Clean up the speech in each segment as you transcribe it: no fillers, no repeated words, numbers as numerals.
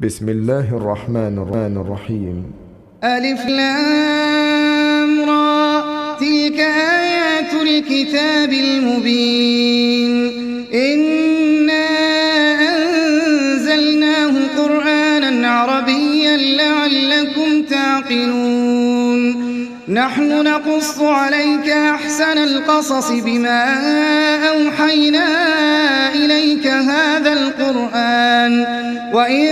بسم الله الرحمن الرحيم. ألف لام را، تلك آيات الكتاب المبين. إنا أنزلناه قرآنا عربيا لعلكم تعقلون. نحن نقص عليك أحسن القصص بما أوحينا إليك هذا القرآن وإن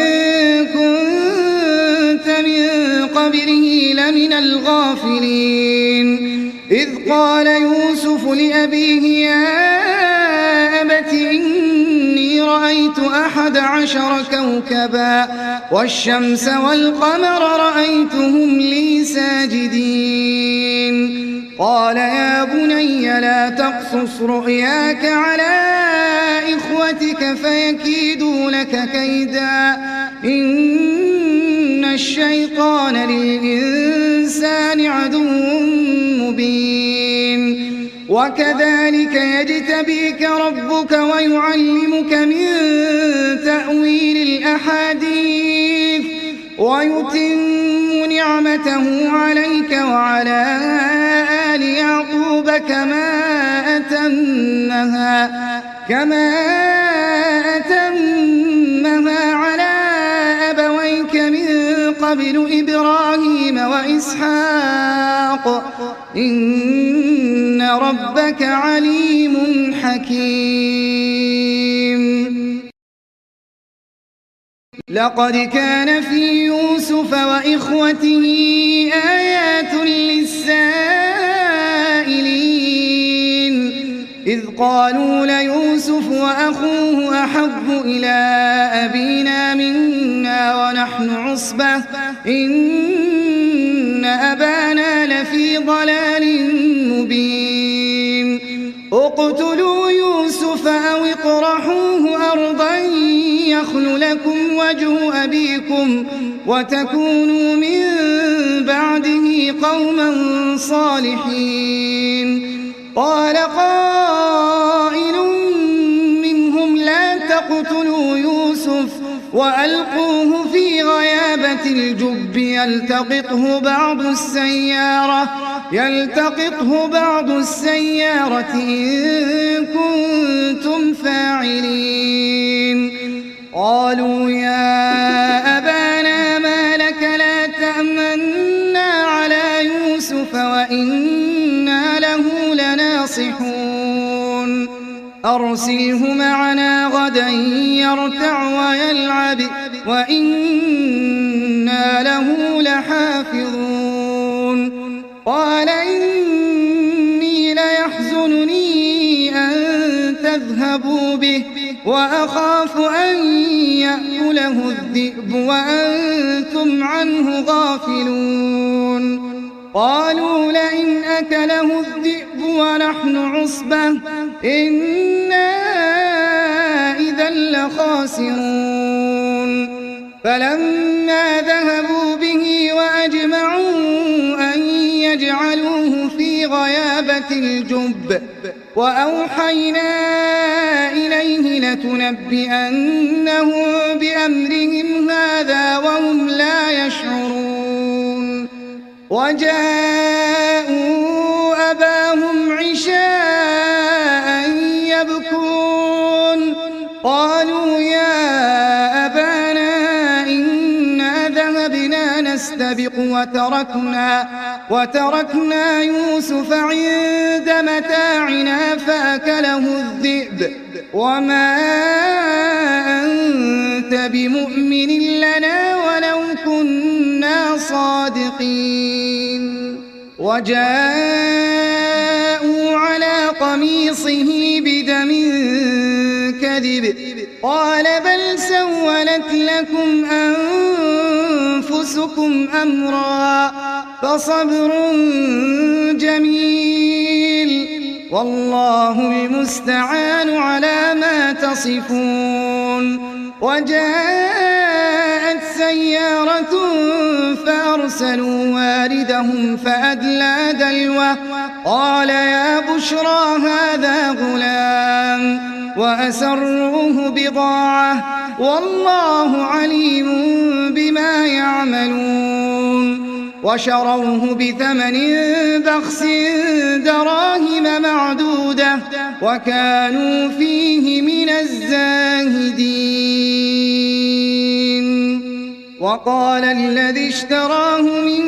كنت من قبله لمن الغافلين. إذ قال يوسف لأبيه يا أبت إني رأيت 11 كوكبا والشمس والقمر رأيتهم لي ساجدين. قال يا بني لا تقصص رؤياك على إخوتك فيكيدوا لك كيدا إن الشيطان للإنسان عدو مبين. وكذلك يجتبيك ربك ويعلمك من تأويل الأحاديث ويتم نعمته عليك وعلى آل يعقوب كما أتمها على أبويك من قبل إبراهيم وإسحاق إن ربك عليم حكيم. لقد كان في يوسف وإخوته آيات للسائلين إذ قالوا ليوسف وأخوه أحب إلى أبينا منا ونحن عصبة إن أبانا لفي ضلال مبين. اقتلوا يوسف أو اطرحوه أرضا يخل لكم وجه أبيكم وتكونوا من بعده قوما صالحين. قال قائل منهم لا تقتلوا يوسف وألقوه في غيابة الجب يلتقطه بعض السيارة إن كنتم فاعلين. قالوا يا أبانا ما لك لا تأمنا على يوسف وإنا له لناصحون. أرسله معنا غدا يرتع ويلعب وإنا له لحافظون. قال إني ليحزنني أن تذهبوا به وأخاف أن يأكله الذئب وأنتم عنه غافلون. قالوا لئن أكله الذئب ونحن عصبة إنا إذا لخاسرون. فلما ذهبوا به وأجمعوا أن يجعلوه في غيابة الجب وأوحينا إليه لتنبئنهم بأمرهم هذا وهم لا يشعرون. وجاءوا أباهم عشاء يبكون. قالوا يا أبانا إنا ذهبنا نستبق وتركنا يوسف عند متاعنا فأكله الذئب وما أنت بمؤمن لنا ولو كنا صادقين. وجاءوا على قميصه بدم كذب قال بل سولت لكم أنفسكم أمرا فصبر جميل والله المستعان على ما تصفون. وجاءت سيارة فأرسلوا واردهم فأدلى دلوه قال يا بشرى هذا غلام وأسروه بضاعة والله عليم بما يعملون وشروه بثمن بخس دراهم معدودة وكانوا فيه من الزاهدين وقال الذي اشتراه من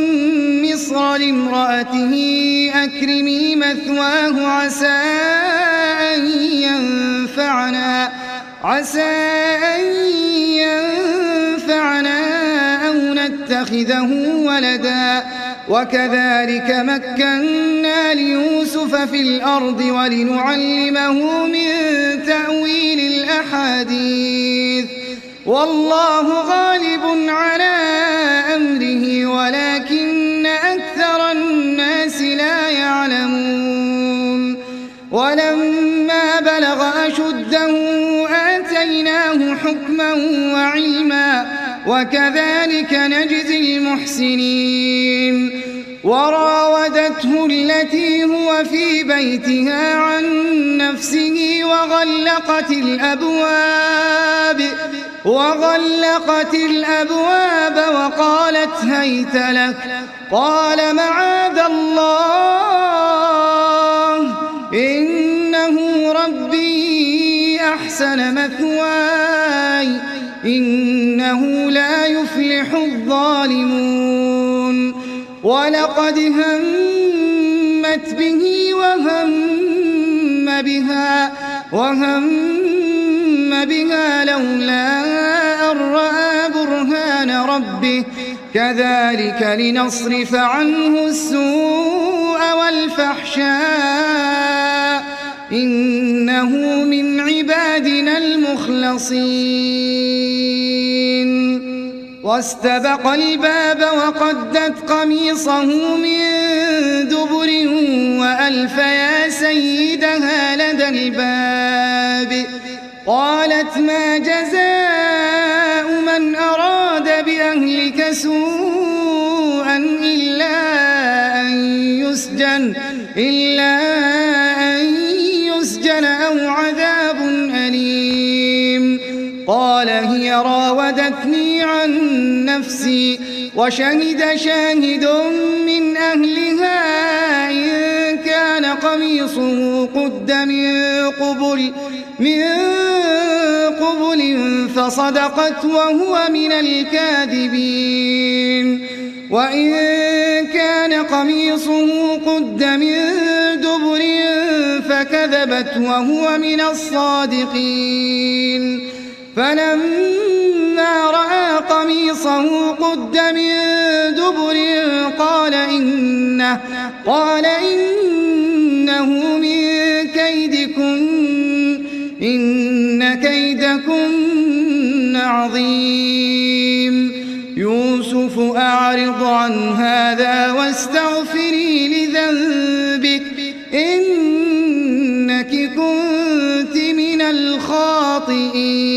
مصر لامرأته أكرمي مثواه عسى أن ينفعنا أو نتخذه ولدا وكذلك مكنا ليوسف في الأرض ولنعلمه من تأويل الأحاديث والله غالب على أمره ولكن أكثر الناس لا يعلمون ولما بلغ أشده آتيناه حكما وعلما وكذلك نجزي المحسنين وراودته التي هو في بيتها عن نفسه وغلقت الأبواب وقالت هيت لك قال معاذ الله إنه ربي أحسن مثواي إنه لا يفلح الظالمون ولقد همت به وهم بها لولا أن رأى برهان ربه كذلك لنصرف عنه السوء والفحشاء إنه من عبادنا المخلصين واستبق الباب وقدت قميصه من دبر وألف يا سيدها لدى الباب قالت ما جزاء من أراد بأهلك سوءا إلا أن يسجن أو عذاب أليم قال هي راودتني عن نفسي وشهد شاهد من أهلها إن كان قميصه قد من قبل فصدقت وهو من الكاذبين وإن كان قميصه قد من دبر فكذبت وهو من الصادقين فلما رأى قميصه قد من دبر قال إنه من كيدكن إن كيدكن عظيم يوسف أعرض عن هذا واستغفري لذنبك إنك كنت من الخاطئين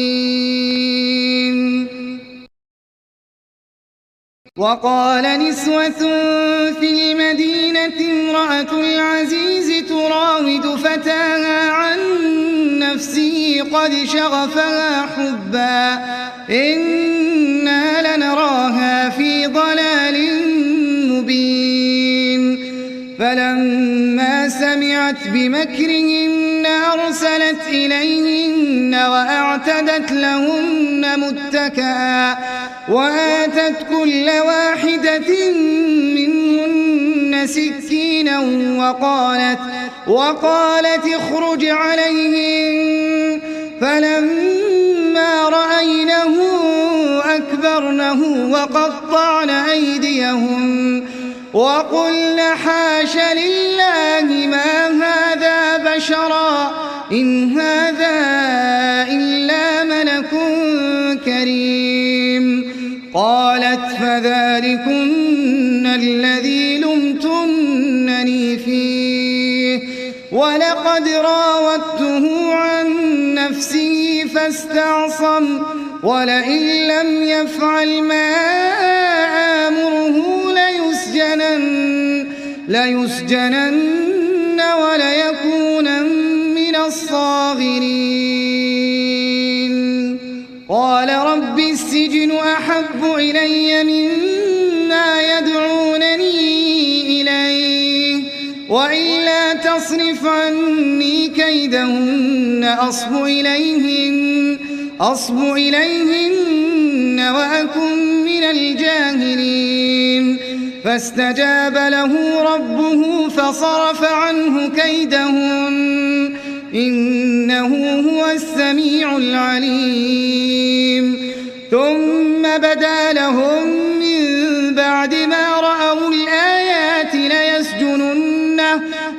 وقال نسوة في المدينة امرأة العزيز تراود فتاها عن نفسه قد شغفها حبا إنا لنراها في ضلال مبين فلما سمعت بمكرهن أرسلت إليهن وأعتدت لهن متكئا وآتت كل واحدة منهن سكينا وقالت اخرج عليهن فلما رأينه أكبرنه وقطعن أيديهن وقلن حاش لله ما هذا بشرا إن هذا إلا ملك كريم قالت فذلكن الذي لمتنني فيه ولقد راودته عن نفسه فاستعصم ولئن لم يفعل ما آمره ليسجنن وليكون من الصاغرين قال السجن أحب إلي مما يدعونني إليه وإلا تصرف عني كيدهن أصب إليهن وأكن من الجاهلين فاستجاب له ربه فصرف عنه كيدهن إنه هو السميع العليم ثم بدا لهم من بعد ما رأوا الآيات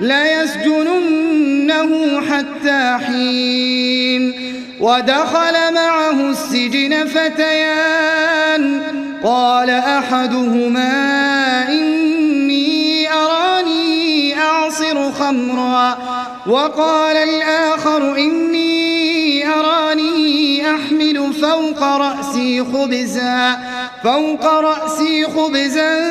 ليسجننه حتى حين ودخل معه السجن فتيان قال أحدهما إني أراني أعصر خمرا وقال الآخر إني أراني أحمل فوق رأسي خبزا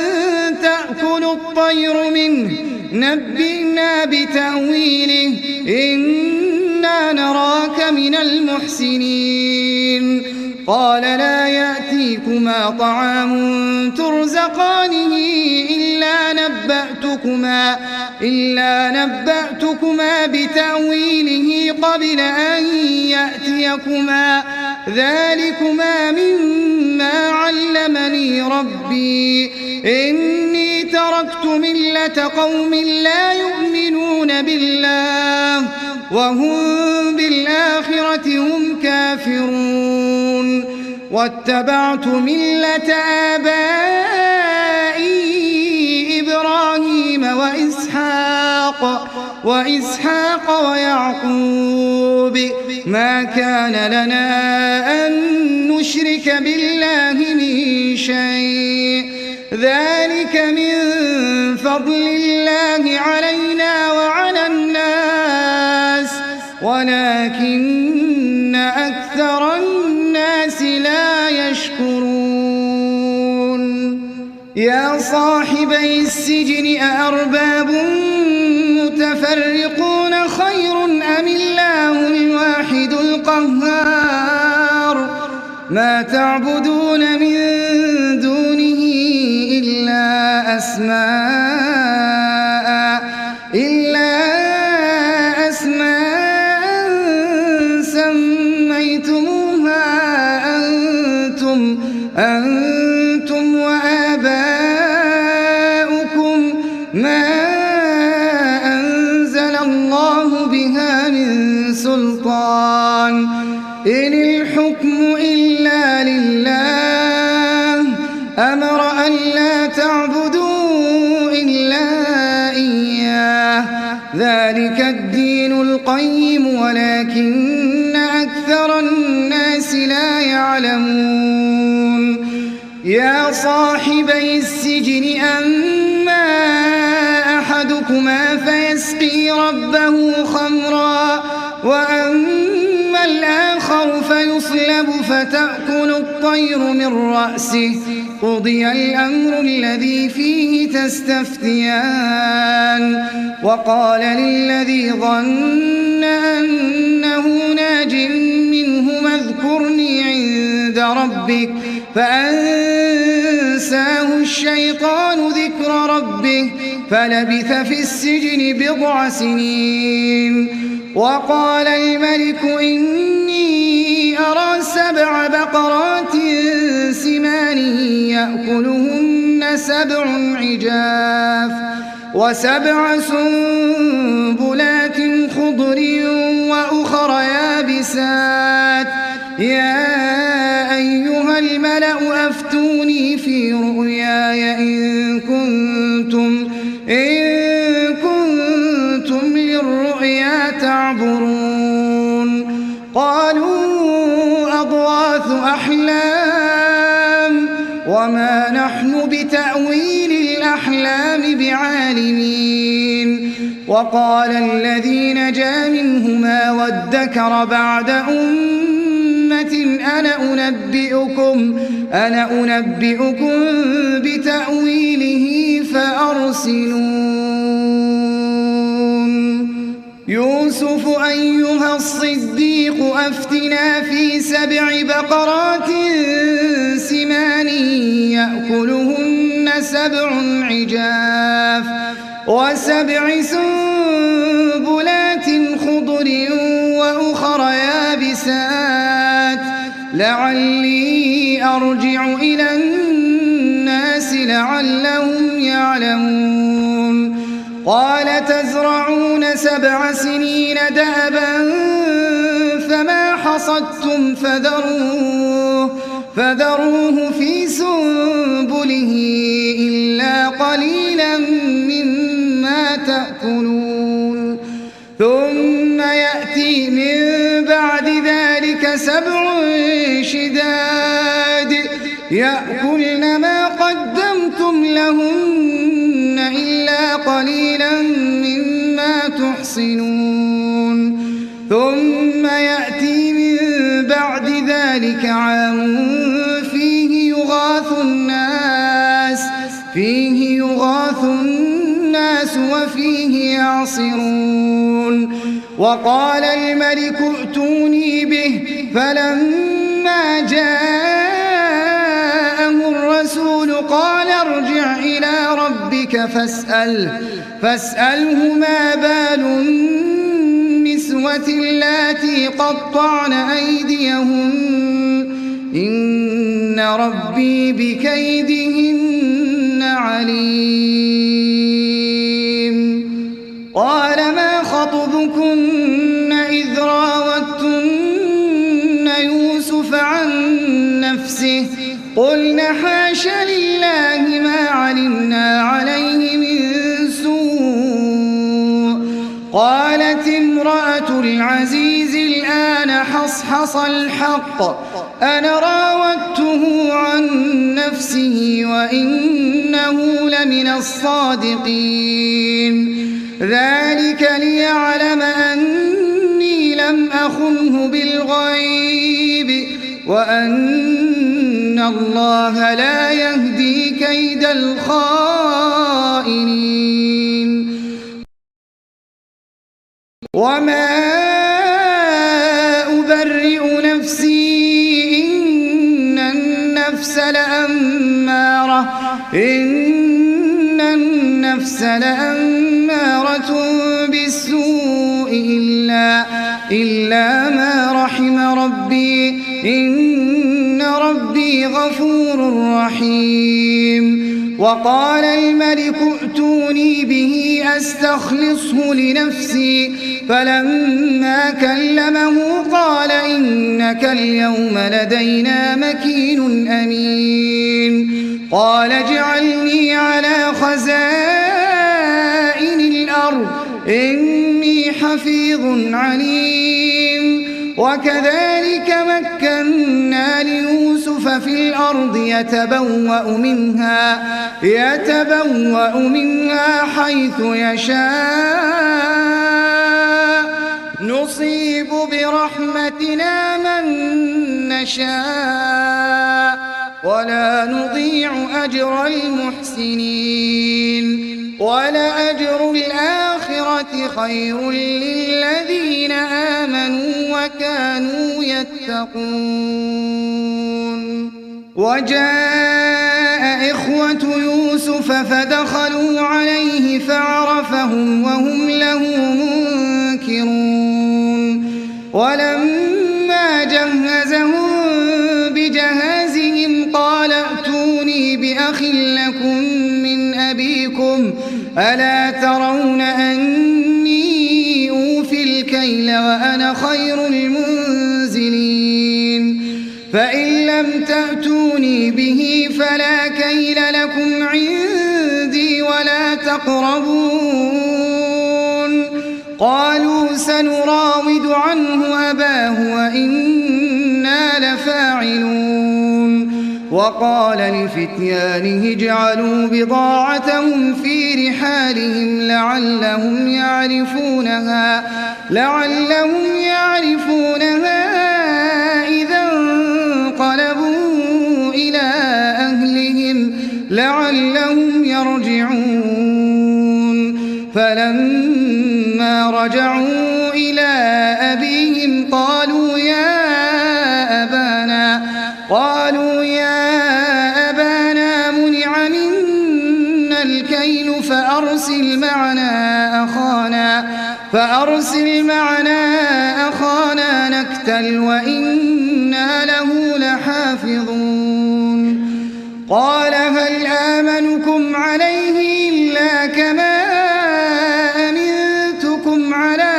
تأكل الطير منه نبئنا بتأويله إنا نراك من المحسنين قال لا يأتيكما طعام ترزقانه إلا نبأتكما بتأويله قبل أن يأتيكما ذلكما مما علمني ربي إني تركت ملة قوم لا يؤمنون بالله وهم بالآخرة هم كافرون واتبعت ملة آبائي إبراهيم وإسحاق ويعقوب ما كان لنا أن نشرك بالله من شيء ذلك من فضل الله علينا وعلى الناس ولكن أكثر الناس لا يشكرون يا صاحبي السجن أأرباب متفرقون خير أم الله الواحد القهار ما تعبدون من دونه إلا أسماء سميتموها أنتم وآباؤكم ما أنزل الله بها من سلطان إن الحكم إلا لله أمر أن لا تعبدوا إلا إياه ذلك الدين القيم ولكن أكثر الناس لا يعلمون يا صاحبي السجن أما أحدكما فيسقي ربه خمرا وأما الآخر فيصلب فتأكل الطير من رأسه قضي الأمر الذي فيه تستفتيان وقال للذي ظن أنه ناج منهما اذكرني عند ربك فأنساه الشيطان ذكر ربه فلبث في السجن 9 سنين وقال الملك إني أرى 7 بقرات سمان يأكلهن 7 عجاف و7 سنبلات خضر وأخر يابسات يا أيها الملأ أفتوني في رؤياي إن كنتم للرؤيا تعبرون قالوا أضغاث أحلام وما نحن بتأويل الأحلام بعالمين وقال الذي نجا منهما وادكر بعد أمة أنا أنبئكم بتأويله فأرسلون يوسف أيها الصديق أفتنا في 7 بقرات سمان يأكلهن 7 عجاف و7 سنبلات خضر وأخر يابسات لعلي أرجع إلى الناس لعلهم يعلمون قال تزرعون 7 سنين دأبا فما حصدتم فذروه في سنبله إلا قليلا مما تأكلون ثم يأتي من بعد ذلك 7 شداد يأكلن ما قدمتم لهن إلا قليلا مما تحصنون ثم يأتي من بعد ذلك عام فيه يغاث الناس وفيه يعصرون وقال الملك ائتوني به فلما جاءه الرسول قال ارجع إلى ربك فاسأله ما بال النسوة اللاتي قطعن أيديهن إن ربي بكيدهن عليم قال ما خطبكن إذ راوتن يوسف عن نفسه قلنا حاش لله ما علمنا عليه من سوء قالت امرأة العزيز الآن حصحص الحق أنا راودته عن نفسه وإنه لمن الصادقين ذلك ليعلم أني لم أخنه بالغيب وأن الله لا يهدي كيد الخائنين وما أبرئ نفسي إن النفس لأمارة بالسوء إلا ما رحم ربي إن ربي غفور رحيم وقال الملك ائتوني به أستخلصه لنفسي فلما كلمه قال إنك اليوم لدينا مكين أمين قال اجعلني على خزائن الأرض إني حفيظ عليم وكذلك مكنا ليوسف في الأرض يتبوأ منها حيث يشاء نصيب برحمتنا من نشاء ولا نضيع أجر المحسنين ولأجر الآخرة خير للذين آمنوا وكانوا يتقون وجاء إخوة يوسف فدخلوا عليه فعرفهم وهم له منكرون ولما جهزهم بجهازهم قال ائتوني بأخ لكم من أبيكم ألا ترون أني أوفي الكيل وأنا خير المنزلين فإن لم تأتوني به فلا كيل لكم عندي ولا تقربون قالوا سنراود عنه أباه وإنا لفاعلون وقال لفتيانه اجعلوا بضاعتهم في رحالهم لعلهم يعرفونها إذا انقلبوا إلى أهلهم يرجعون فلما رجعوا يا أبانا منع منا الكيل فأرسل معنا أخانا نكتل وإنا له لحافظون قال هل آمنكم عليه إلا كما أمنتكم على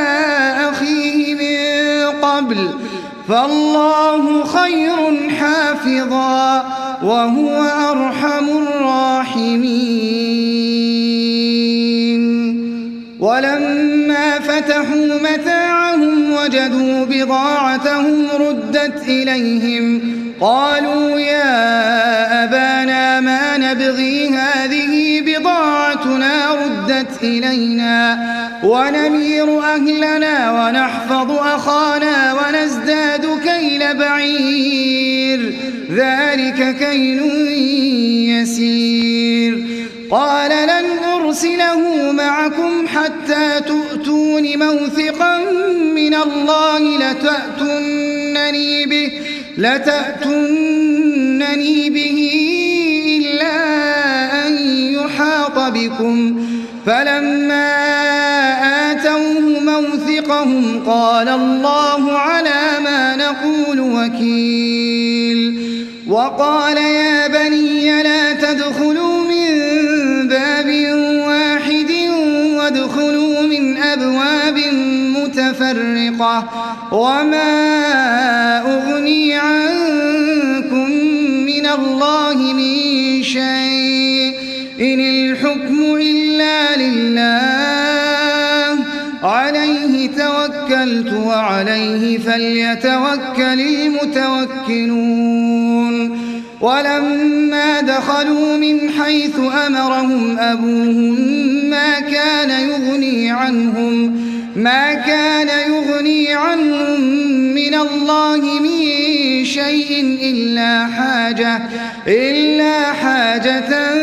أخيه من قبل فالله خير حافظا وهو أرحم الراحمين. ولما فتحوا متاعهم وجدوا بضاعتهم ردت إليهم قالوا يا أبانا ما نبغي هذه بضاعتنا ردت إلينا ونمير أهلنا ونحفظ أخانا ونزداد كيل بعير ذلك كيل يسير. قال لن أرسله معكم حتى تؤتون موثقا من الله لتأتونني به إلا أن يحاط بكم فلما آتوه موثقهم قال الله على ما نقول وكيل. وقال يا بني لا تدخلوا من باب واحد وادخلوا من أبواب متفرقة وما أغني عنكم من الله من شيء إن الحكم إلا لله عليه توكلت وعليه فليتوكل المتوكلون. ولما دخلوا من حيث أمرهم أبوهم ما كان يغني عنهم من الله من شيء إلا حاجة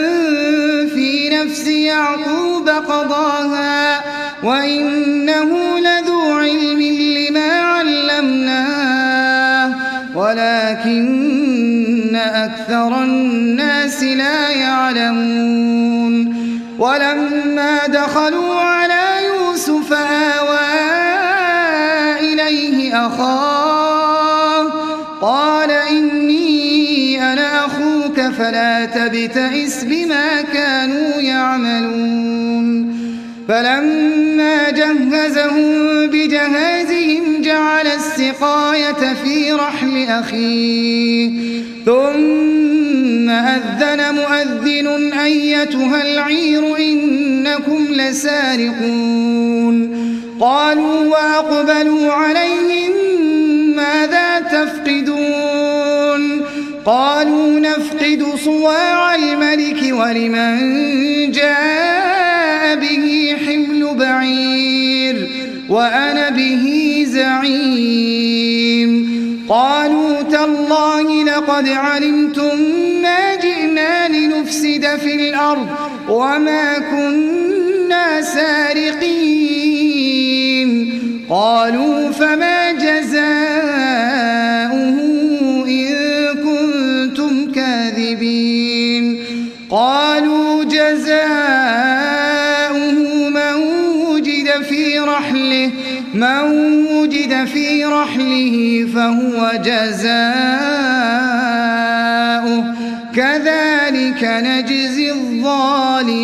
في نفس يعقوب قضاها وإنه لذو علم لما علمناه ولكن أكثر الناس لا يعلمون. ولما دخلوا على يوسف آوى إليه أخاه قال إني أنا أخوك فلا تبتئس بما كانوا يعملون. فلما جهزهم بجهازهم جعل السقاية في رحل أخيه ثم أذن مؤذن أيتها العير إنكم لسارقون. قالوا وأقبلوا عليهم ماذا تفقدون قالوا نفقد صواع الملك ولمن جاء به حمل بعير وأنا به زعيم. قالوا تالله لقد علمتم ما جئنا لنفسد في الأرض وما كنا سارقين. قالوا فما جزاؤه إن كنتم كاذبين. قالوا جزاؤه من وجد في رحله فهو جزاؤه كذلك نجزي الظالمين.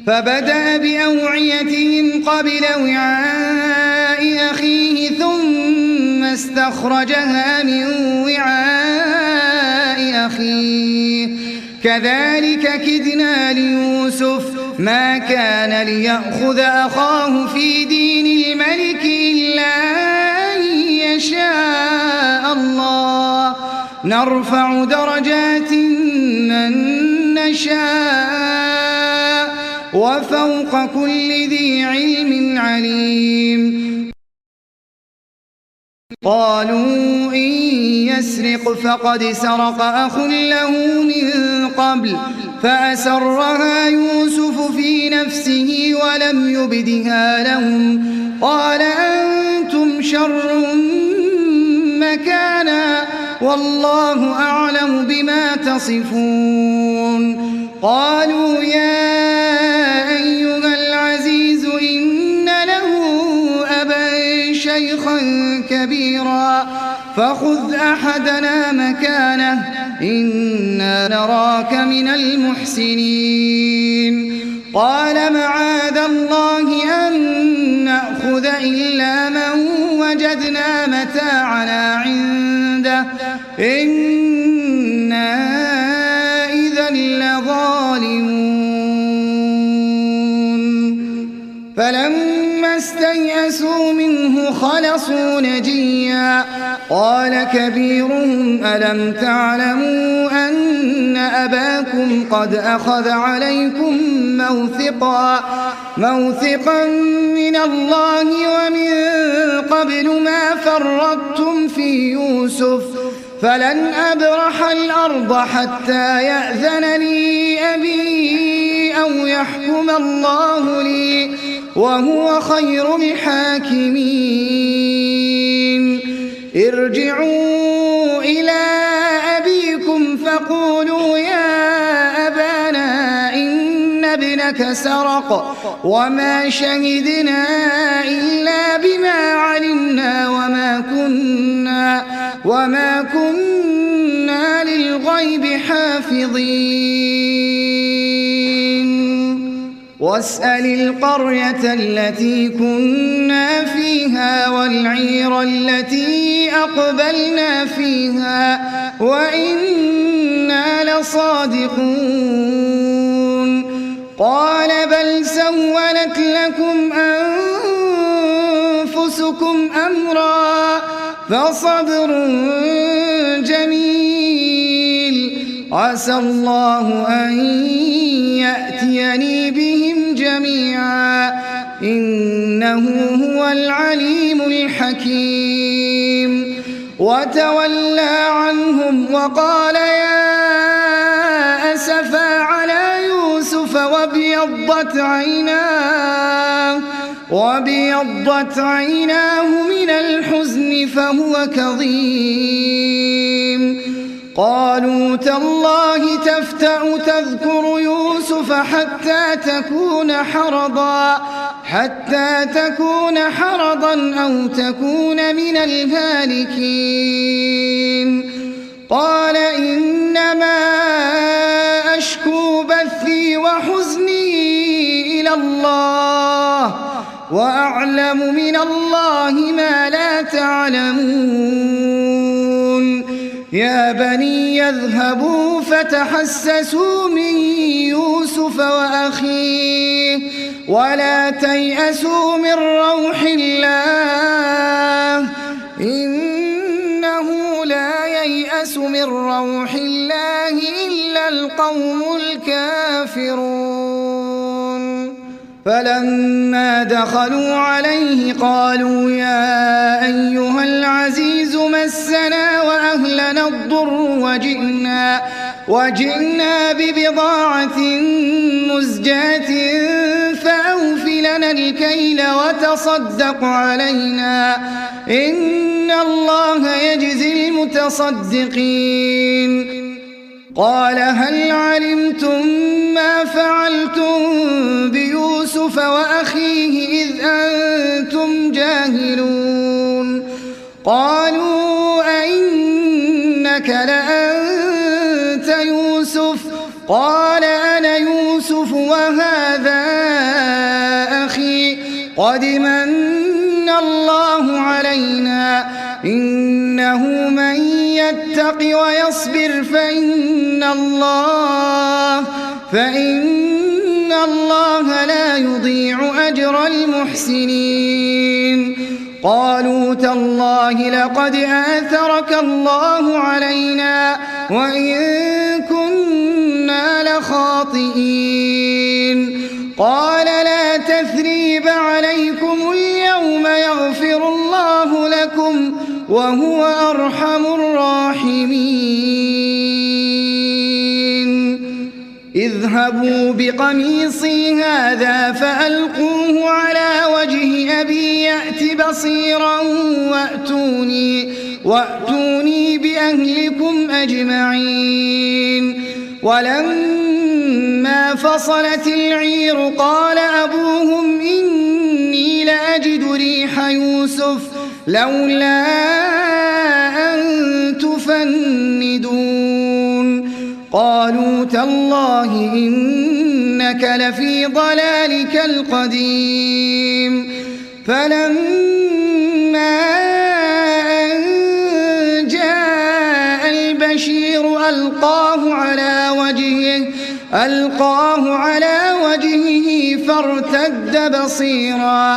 فبدأ بأوعيتهم قبل وعاء أخيه ثم استخرجها من وعاء أخيه كذلك كدنا ليوسف ما كان ليأخذ أخاه في دين الملك إلا أن يشاء الله نرفع درجات من نشاء وفوق كل ذي علم عليم. قالوا إن يسرق فقد سرق أخ له من قبل فأسرها يوسف في نفسه ولم يبدها لهم قال أنتم شر مكانا والله أعلم بما تصفون قالوا يا أيها العزيز إن له أبا شيخا كبيرا فخذ أحدنا مكانه إنا نراك من المحسنين قال معاذ الله أن نأخذ إلا من وجدنا متاعنا عنده إنا إذا لظالمون فلما استيئسوا منه خلصوا نجيا قال كبيرهم ألم تعلموا أن أباكم قد أخذ عليكم موثقا من الله ومن قبل ما فرطتم في يوسف فلن أبرح الأرض حتى يأذن لي أبي أو يحكم الله لي وهو خير الحاكمين ارجعوا إلى أبيكم فقولوا يا أبانا إن ابنك سرق وما شهدنا إلا بما علمنا وما كنا للغيب حافظين واسأل القرية التي كنا فيها والعير التي أقبلنا فيها وإنا لصادقون قال بل سولت لكم أنفسكم أمرا فصبر جميل عسى الله أن يأتيني بهم جميعا إنه هو العليم الحكيم وتولى عنهم وقال يا أسفا على يوسف وابيضت عيناه من الحزن فهو كظيم قالوا تالله تفتأ تذكر يوسف حتى تكون حرضا أو تكون من الهالكين قال إنما أشكو بثي وحزني إلى الله وأعلم من الله ما لا تعلمون يا بني يذهبوا فتحسسوا من يوسف وأخيه ولا تيأسوا من روح الله إنه لا ييأس من روح الله إلا القوم الكافرون فلما دخلوا عليه قالوا يا أيها العزيز مسنا وأهلنا الضر وجئنا ببضاعة مزجاة فأوف لنا الكيل وتصدق علينا إن الله يجزي المتصدقين قال هل علمتم ما فعلتم بيوسف وأخيه إذ أنتم جاهلون قالوا أئنك لأنت يوسف قال أنا يوسف وهذا أخي قد من الله علينا إنه من يتق ويصبر فإن الله لا يضيع أجر المحسنين قالوا تالله لقد آثرك الله علينا وإن كنا لخاطئين قال لا تثريب عليكم اليوم يغفر الله لكم وهو أرحم الراحمين اذهبوا بقميصي هذا فألقوه على وجه أبي يأت بصيرا وأتوني فأتوني بأهلكم أجمعين ولما فصلت العير قال أبوهم إني لأجد ريح يوسف لولا أن تفندون قالوا تالله إنك لفي ضلالك القديم فلما أن جاء البشير ألقاه على وجهه فارتد بصيرا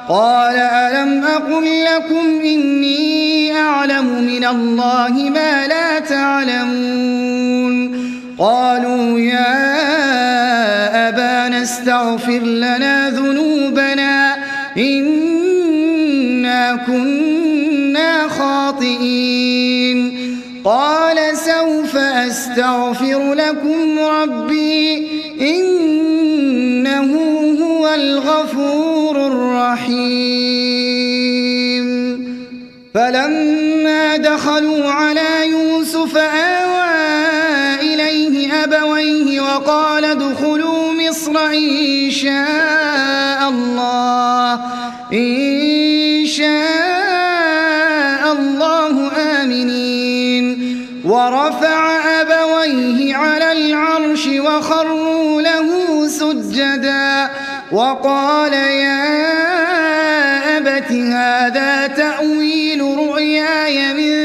قال ألم أقل لكم إني أعلم من الله ما لا تعلمون قالوا يا أبانا استغفر لنا ذنوبنا إنا كنا خاطئين قال سوف أستغفر لكم ربي إنه هو الغفور الرحيم فلما دخلوا على يوسف آوى إليه أبويه وقال ادخلوا مصر إن شاء الله آمنين ورفع أبويه على العرش وخروا له سجدا وقال يا أبت هذا تأويل رؤياي من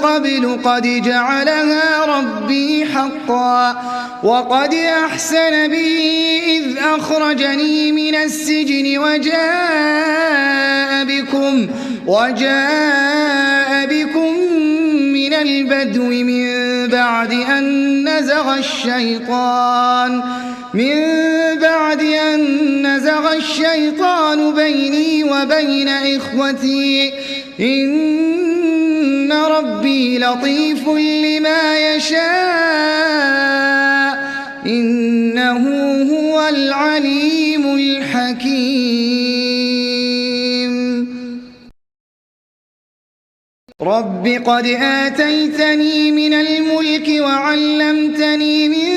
قبل قد جعلها ربي حقا وقد أحسن بي إذ أخرجني من السجن وجاء بكم من البدو من بعد أن نزغ الشيطان بيني وبين إخوتي إن ربي لطيف لما يشاء إنه هو العليم الحكيم رب قد آتيتني من الملك وعلمتني من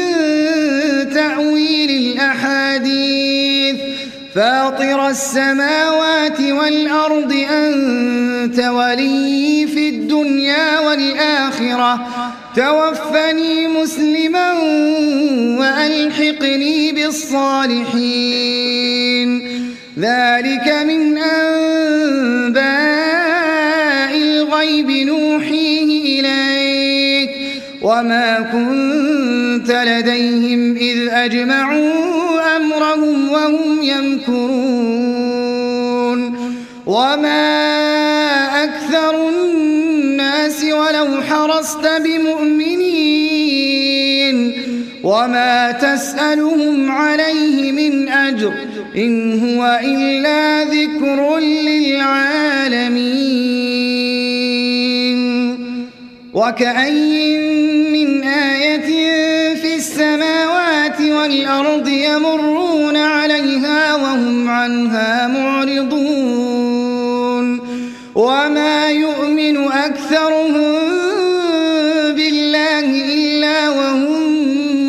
تأويل الأحاديث فاطر السماوات والأرض أنت ولي في الدنيا والآخرة توفني مسلما وألحقني بالصالحين ذلك من أنباء الغيب نوحيه إليك وما كنت لديهم إذ أجمعوا أمرهم وهم يمكرون وما أكثر الناس ولو حرصت بمؤمنين وما تسألهم عليه من أجر إن هو إلا ذكر للعالمين وكأين من آية في السماوات والأرض يمرون عليها وهم عنها معرضون وما يؤمن أكثرهم بالله إلا وهم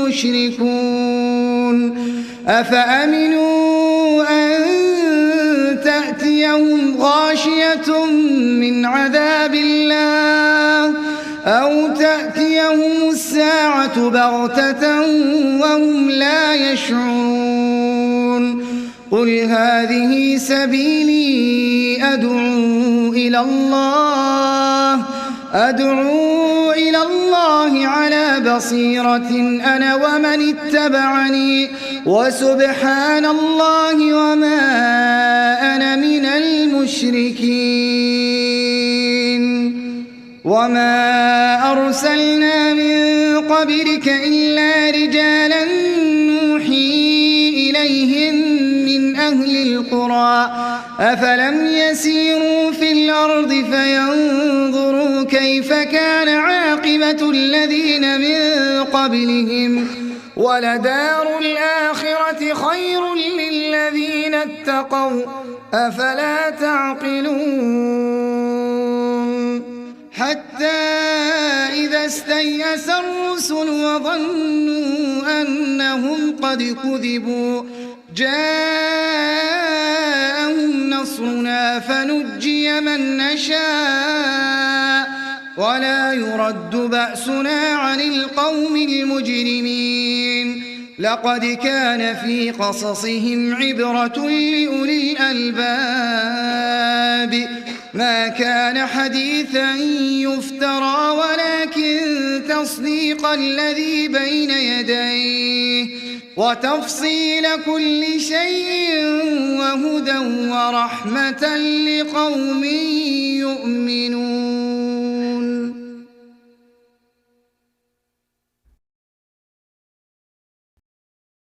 مشركون أفأمنوا أن تأتيهم غاشية من عذاب الله أو تأتيهم الساعة بغتة وهم لا يشعرون قل هذه سبيلي أدعو إلى الله على بصيرة أنا ومن اتبعني وسبحان الله وما أنا من المشركين وما أرسلنا من قبلك إلا رجالا نوحي إليهم من أهل القرى أفلم يسيروا في الأرض فينظروا كيف كان عاقبة الذين من قبلهم ولدار الآخرة خير للذين اتقوا أفلا تعقلون حتى إذا استيأس الرسل وظنوا أنهم قد كذبوا جاءهم نصرنا فنجي من نشاء ولا يرد بأسنا عن القوم المجرمين. لقد كان في قصصهم عبرة لأولي الألباب ما كان حديثا يفترى ولكن تصديق الذي بين يديه وتفصيل كل شيء وهدى ورحمة لقوم يؤمنون.